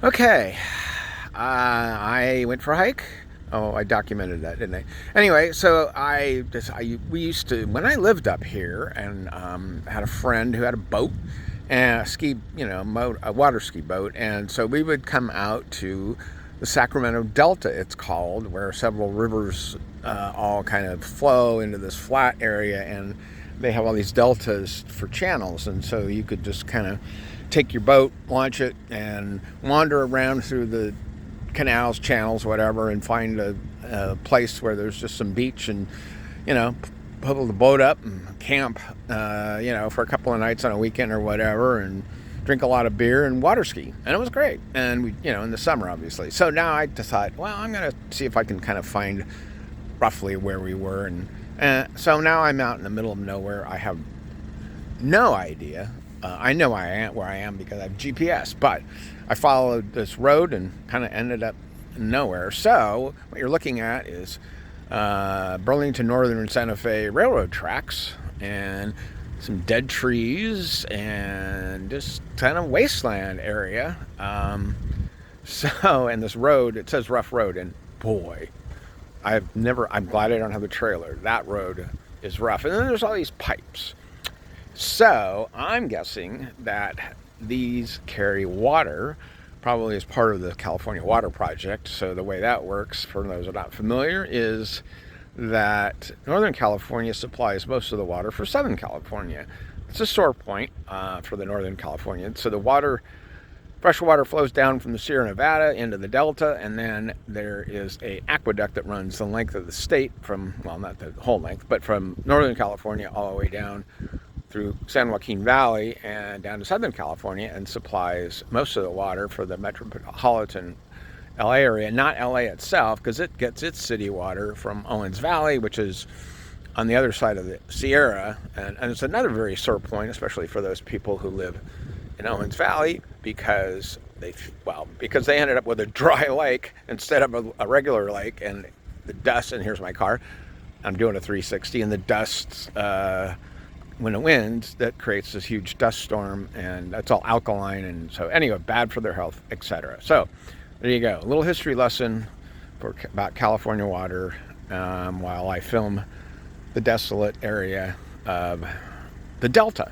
Okay. I went for a hike. Oh, I documented that, didn't I? Anyway, so we used to, when I lived up here, and had a friend who had a boat and a ski, a water ski boat, and so we would come out to the Sacramento Delta, it's called, where several rivers all kind of flow into this flat area, and they have all these deltas for channels, and so you could just kind of take your boat, launch it, and wander around through the canals, channels, whatever, and find a place where there's just some beach, and you know, pull the boat up and camp, for a couple of nights on a weekend or whatever, and drink a lot of beer and water ski, and it was great. And we, in the summer, obviously. So now I decide, well, I'm gonna see if I can kind of find roughly where we were, and so now I'm out in the middle of nowhere. I have no idea. I know where I am because I have GPS, but I followed this road and kind of ended up nowhere. So what you're looking at is Burlington Northern Santa Fe railroad tracks and some dead trees and just kind of wasteland area. And this road, it says rough road, and boy, I'm glad I don't have a trailer. That road is rough. And then there's all these pipes. So I'm guessing that these carry water, probably as part of the California Water Project. So the way that works, for those who are not familiar, is that Northern California supplies most of the water for Southern California. It's a sore point for the Northern California. So fresh water flows down from the Sierra Nevada into the Delta, and then there is a aqueduct that runs the length of the state not the whole length, but from Northern California all the way down through San Joaquin Valley and down to Southern California, and supplies most of the water for the metropolitan LA area, not LA itself, because it gets its city water from Owens Valley, which is on the other side of the Sierra. And it's another very sore point, especially for those people who live in Owens Valley, because they ended up with a dry lake instead of a regular lake, and the dust, and here's my car, I'm doing a 360, and the dust, when it winds, that creates this huge dust storm, and that's all alkaline, and so anyway, bad for their health, etc. So there you go, a little history lesson about California water, while I film the desolate area of the Delta.